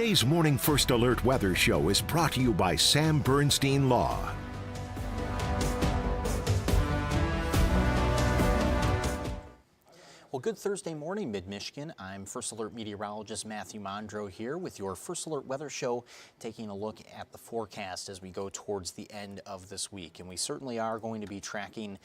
Today's Morning First Alert Weather Show is brought to you by Sam Bernstein Law. Well, good Thursday morning, Mid-Michigan. I'm First Alert meteorologist Matthew Mondro here with your First Alert Weather Show, taking a look at the forecast as we go towards the end of this week. And we certainly are going to be tracking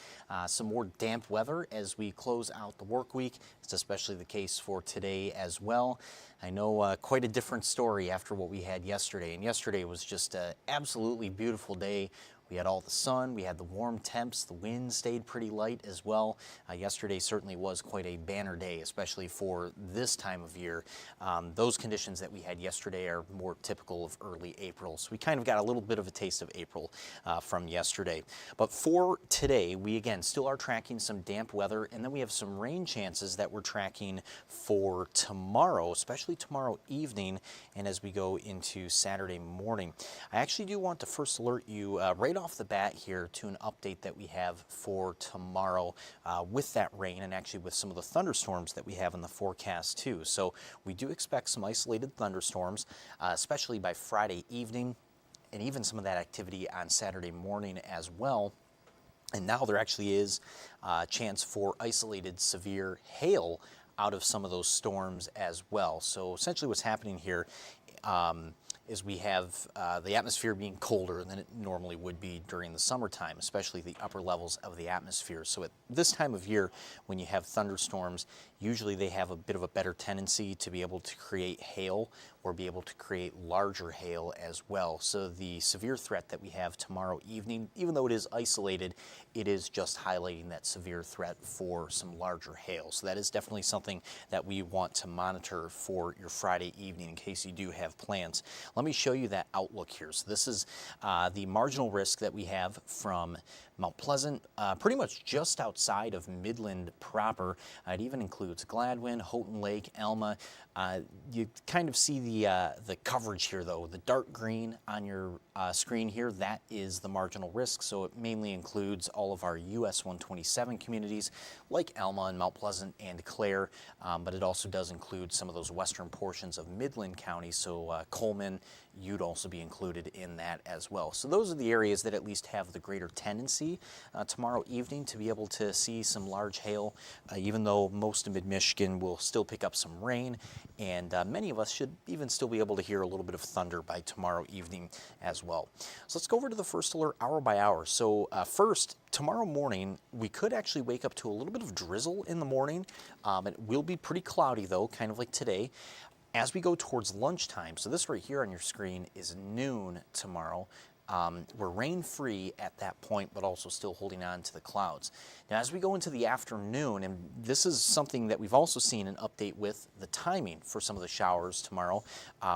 some more damp weather as we close out the work week. It's especially the case for today as well. I know quite a different story after what we had yesterday. And yesterday was just an absolutely beautiful day. We had all the sun, we had the warm temps, the wind stayed pretty light as well. Yesterday certainly was quite a banner day, especially for this time of year. Those conditions that we had yesterday are more typical of early April, so we kind of got a little bit of a taste of April from yesterday. But for today, we again still are tracking some damp weather, and then we have some rain chances that we're tracking for tomorrow, especially tomorrow evening and as we go into Saturday morning. I actually do want to first alert you right off the bat here to an update that we have for tomorrow with that rain and actually with some of the thunderstorms that we have in the forecast too. So we do expect some isolated thunderstorms, especially by Friday evening, and even some of that activity on Saturday morning as well. And now there actually is a chance for isolated severe hail out of some of those storms as well. So essentially what's happening here is we have the atmosphere being colder than it normally would be during the summertime, especially the upper levels of the atmosphere. So at this time of year, when you have thunderstorms, usually they have a bit of a better tendency to be able to create hail or be able to create larger hail as well. So the severe threat that we have tomorrow evening, even though it is isolated, it is just highlighting that severe threat for some larger hail. So that is definitely something that we want to monitor for your Friday evening in case you do have plans. Let me show you that outlook here. So this is the marginal risk that we have from Mount Pleasant, pretty much just outside of Midland proper. It even includes Gladwin, Houghton Lake, Alma. You kind of see the coverage here though. The dark green on your screen here, that is the marginal risk. So it mainly includes all of our US 127 communities like Alma and Mount Pleasant and Clare, but it also does include some of those western portions of Midland County. So Coleman, you'd also be included in that as well. So those are the areas that at least have the greater tendency tomorrow evening to be able to see some large hail, even though most of mid-Michigan will still pick up some rain, and many of us should even still be able to hear a little bit of thunder by tomorrow evening as well. So let's go over to the first alert hour by hour. So first, tomorrow morning, we could actually wake up to a little bit of drizzle in the morning. It will be pretty cloudy though, kind of like today. As we go towards lunchtime, so this right here on your screen is noon tomorrow. We're rain-free at that point, but also still holding on to the clouds. Now, as we go into the afternoon, and this is something that we've also seen an update with the timing for some of the showers tomorrow.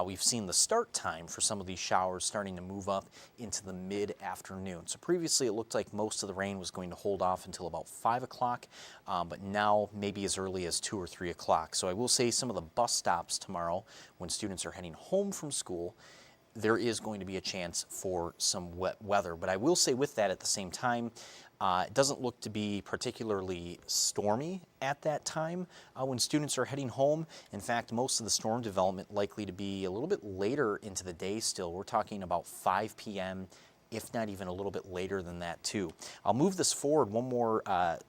We've seen the start time for some of these showers starting to move up into the mid-afternoon. So previously, it looked like most of the rain was going to hold off until about 5 o'clock, but now maybe as early as 2 or 3 o'clock. So I will say some of the bus stops tomorrow, when students are heading home from school, there is going to be a chance for some wet weather. But I will say with that at the same time, it doesn't look to be particularly stormy at that time when students are heading home. In fact, most of the storm development likely to be a little bit later into the day still. We're talking about 5 p.m., if not even a little bit later than that too. I'll move this forward one more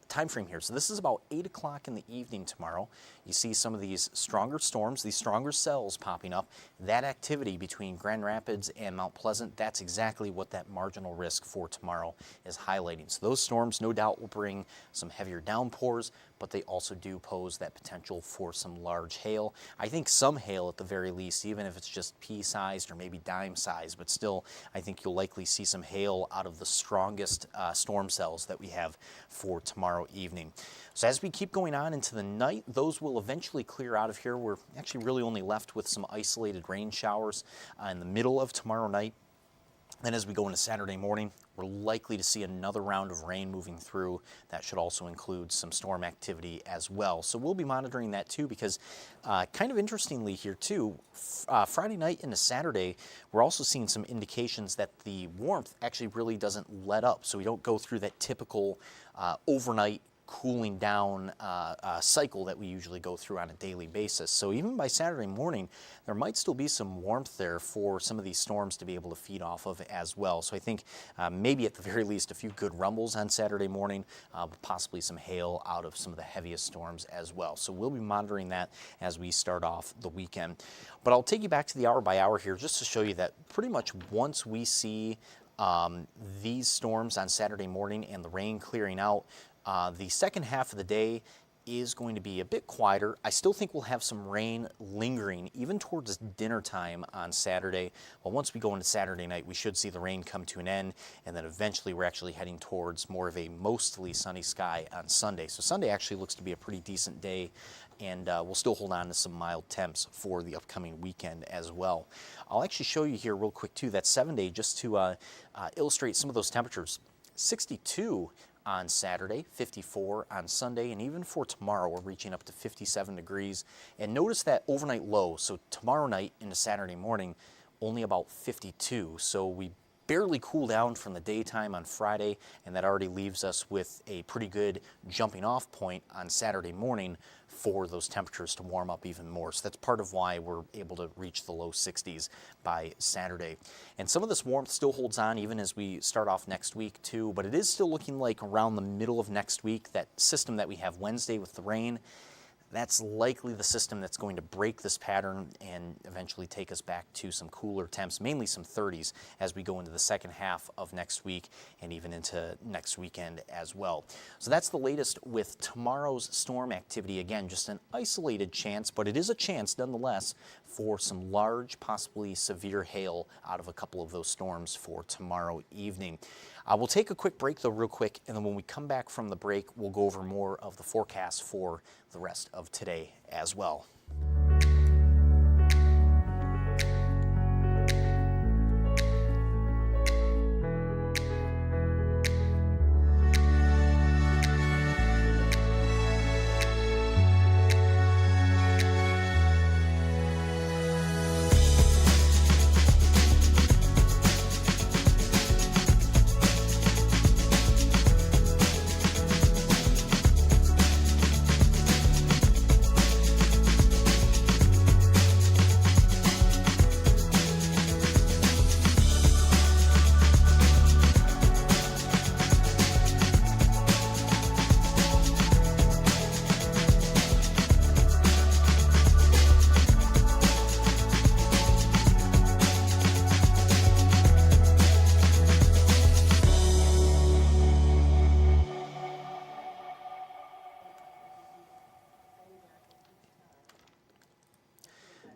time frame here. So this is about 8 o'clock in the evening tomorrow. You see some of these stronger storms, these stronger cells popping up. That activity between Grand Rapids and Mount Pleasant, that's exactly what that marginal risk for tomorrow is highlighting. So those storms no doubt will bring some heavier downpours, but they also do pose that potential for some large hail. I think some hail at the very least, even if it's just pea-sized or maybe dime-sized, but still I think you'll likely see some hail out of the strongest storm cells that we have for tomorrow evening. So as we keep going on into the night, those will eventually clear out of here. We're actually really only left with some isolated rain showers in the middle of tomorrow night. Then as we go into Saturday morning, we're likely to see another round of rain moving through. That should also include some storm activity as well. So we'll be monitoring that too, because kind of interestingly here too, Friday night into Saturday, we're also seeing some indications that the warmth actually really doesn't let up. So we don't go through that typical overnight cooling down cycle that we usually go through on a daily basis. So even by Saturday morning, there might still be some warmth there for some of these storms to be able to feed off of as well. So I think maybe at the very least a few good rumbles on Saturday morning, possibly some hail out of some of the heaviest storms as well. So we'll be monitoring that as we start off the weekend. But I'll take you back to the hour by hour here just to show you that pretty much once we see these storms on Saturday morning and the rain clearing out, the second half of the day is going to be a bit quieter. I still think we'll have some rain lingering even towards dinner time on Saturday. But once we go into Saturday night, we should see the rain come to an end, and then eventually we're actually heading towards more of a mostly sunny sky on Sunday. So Sunday actually looks to be a pretty decent day, and we'll still hold on to some mild temps for the upcoming weekend as well. I'll actually show you here real quick too that 7-day just to illustrate some of those temperatures. 62 on Saturday, 54 on Sunday, and even for tomorrow we're reaching up to 57 degrees. And notice that overnight low, so tomorrow night into Saturday morning, only about 52. So we barely cool down from the daytime on Friday, and that already leaves us with a pretty good jumping off point on Saturday morning for those temperatures to warm up even more. So that's part of why we're able to reach the low 60s by Saturday. And some of this warmth still holds on even as we start off next week too, but it is still looking like around the middle of next week, that system that we have Wednesday with the rain, that's likely the system that's going to break this pattern and eventually take us back to some cooler temps, mainly some 30s as we go into the second half of next week and even into next weekend as well. So that's the latest with tomorrow's storm activity. Again, just an isolated chance, but it is a chance nonetheless for some large, possibly severe hail out of a couple of those storms for tomorrow evening. We'll take a quick break though real quick, and then when we come back from the break, we'll go over more of the forecast for the rest of today as well.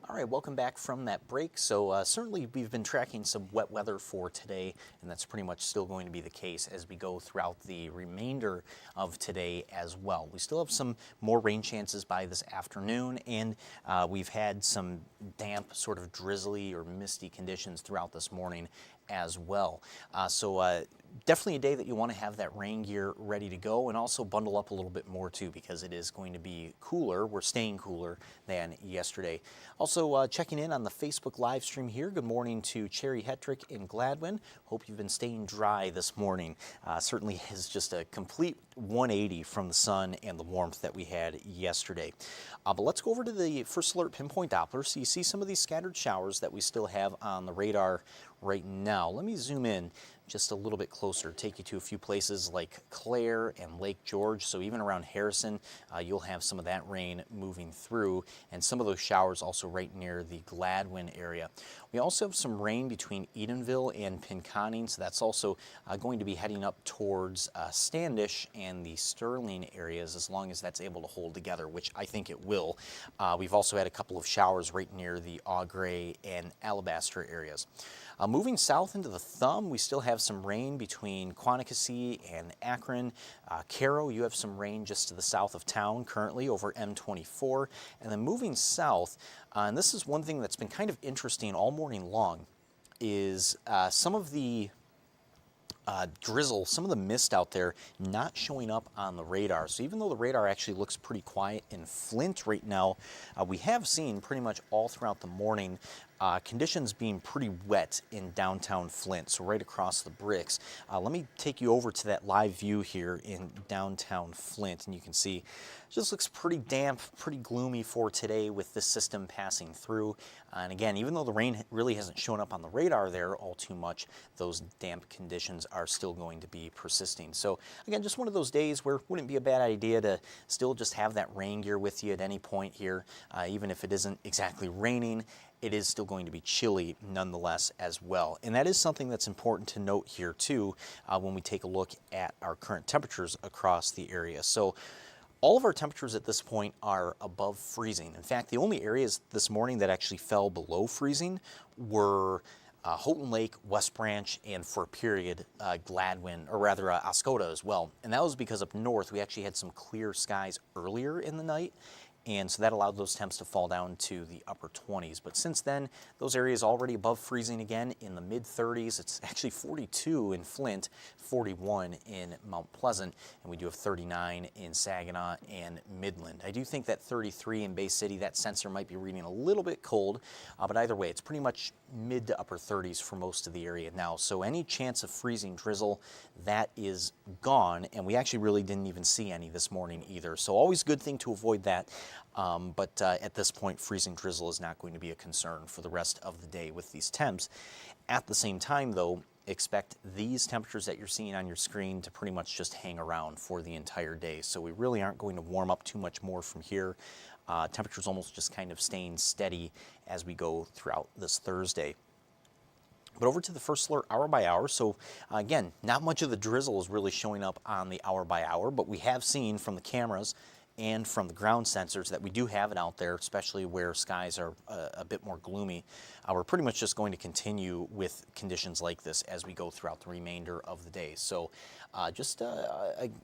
All right, welcome back from that break. So certainly we've been tracking some wet weather for today, and that's pretty much still going to be the case as we go throughout the remainder of today as well. We still have some more rain chances by this afternoon, and we've had some damp, sort of drizzly or misty conditions throughout this morning as well. So definitely a day that you want to have that rain gear ready to go, and also bundle up a little bit more too, because it is going to be cooler. We're staying cooler than yesterday. Also checking in on the Facebook live stream here. Good morning to Cherry Hetrick in Gladwin. Hope you've been staying dry this morning. Certainly is just a complete 180 from the sun and the warmth that we had yesterday. But let's go over to the First Alert Pinpoint Doppler. So you see some of these scattered showers that we still have on the radar right now. Let me zoom in just a little bit closer, take you to a few places like Clare and Lake George. So even around Harrison, you'll have some of that rain moving through, and some of those showers also right near the Gladwin area. We also have some rain between Edenville and Pinconning, so that's also going to be heading up towards Standish and the Sterling areas, as long as that's able to hold together, which I think it will. We've also had a couple of showers right near the Augrey and Alabaster areas. Moving south into the Thumb, we still have some rain between Quanticossee and Akron. Caro, you have some rain just to the south of town currently over M24. And then moving south, and this is one thing that's been kind of interesting all morning long, is some of the drizzle, some of the mist out there not showing up on the radar. So even though the radar actually looks pretty quiet in Flint right now, we have seen pretty much all throughout the morning conditions being pretty wet in downtown Flint, so right across the bricks. Let me take you over to that live view here in downtown Flint, and you can see it just looks pretty damp, pretty gloomy for today with this system passing through. And again, even though the rain really hasn't shown up on the radar there all too much, those damp conditions are still going to be persisting. So again, just one of those days where it wouldn't be a bad idea to still just have that rain gear with you at any point here, even if it isn't exactly raining. It is still going to be chilly nonetheless as well. And that is something that's important to note here too when we take a look at our current temperatures across the area. So all of our temperatures at this point are above freezing. In fact, the only areas this morning that actually fell below freezing were Houghton Lake, West Branch, and for a period, Gladwin, or rather Oscoda as well. And that was because up north we actually had some clear skies earlier in the night. And so that allowed those temps to fall down to the upper 20s. But since then, those areas already above freezing again in the mid 30s. It's actually 42 in Flint, 41 in Mount Pleasant, and we do have 39 in Saginaw and Midland. I do think that 33 in Bay City, that sensor might be reading a little bit cold, but either way, it's pretty much mid to upper 30s for most of the area now. So any chance of freezing drizzle, that is gone, and we actually really didn't even see any this morning either. So always a good thing to avoid that. But at this point, freezing drizzle is not going to be a concern for the rest of the day with these temps. At the same time, though, expect these temperatures that you're seeing on your screen to pretty much just hang around for the entire day. So we really aren't going to warm up too much more from here. Temperatures almost just kind of staying steady as we go throughout this Thursday. But over to the First Alert hour by hour. So again, not much of the drizzle is really showing up on the hour by hour, but we have seen from the cameras and from the ground sensors that we do have it out there, especially where skies are a bit more gloomy. We're pretty much just going to continue with conditions like this as we go throughout the remainder of the day. So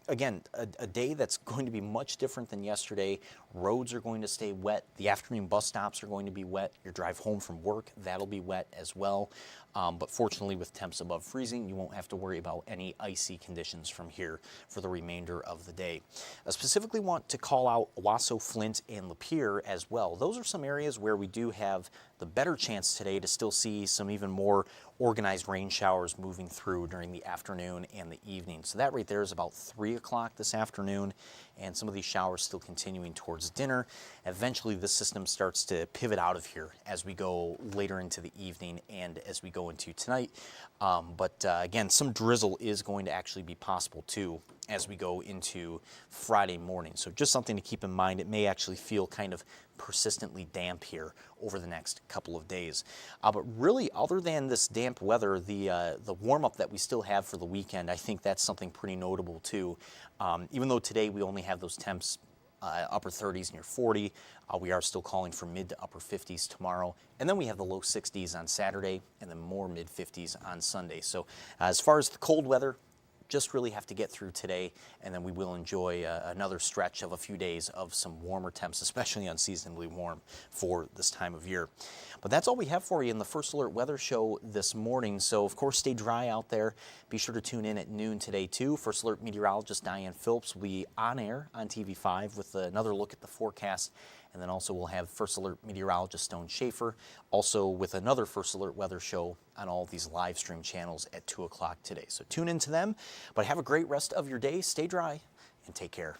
again, a day that's going to be much different than yesterday. Roads are going to stay wet. The afternoon bus stops are going to be wet. Your drive home from work, that'll be wet as well. But fortunately, with temps above freezing, you won't have to worry about any icy conditions from here for the remainder of the day. I specifically want to call out Owasso, Flint, and Lapeer as well. Those are some areas where we do have the better chance today to still see some even more organized rain showers moving through during the afternoon and the evening. So that right there is about 3 o'clock this afternoon, and some of these showers still continuing towards dinner. Eventually, this system starts to pivot out of here as we go later into the evening and as we go into tonight. But again, some drizzle is going to actually be possible too as we go into Friday morning. So just something to keep in mind. It may actually feel kind of persistently damp here over the next couple of days. But really, other than this damp weather, the warm-up that we still have for the weekend, I think that's something pretty notable too. Even though today we only have those temps upper 30s near 40, we are still calling for mid to upper 50s tomorrow. And then we have the low 60s on Saturday and then more mid 50s on Sunday. So as far as the cold weather, just really have to get through today, and then we will enjoy another stretch of a few days of some warmer temps, especially unseasonably warm for this time of year. But that's all we have for you in the First Alert Weather Show this morning. So, of course, stay dry out there. Be sure to tune in at noon today, too. First Alert meteorologist Diane Phillips will be on air on TV5 with another look at the forecast. And then also we'll have First Alert meteorologist Stone Schaefer, also with another First Alert Weather Show on all of these live stream channels at 2 o'clock today. So tune in to them, but have a great rest of your day. Stay dry and take care.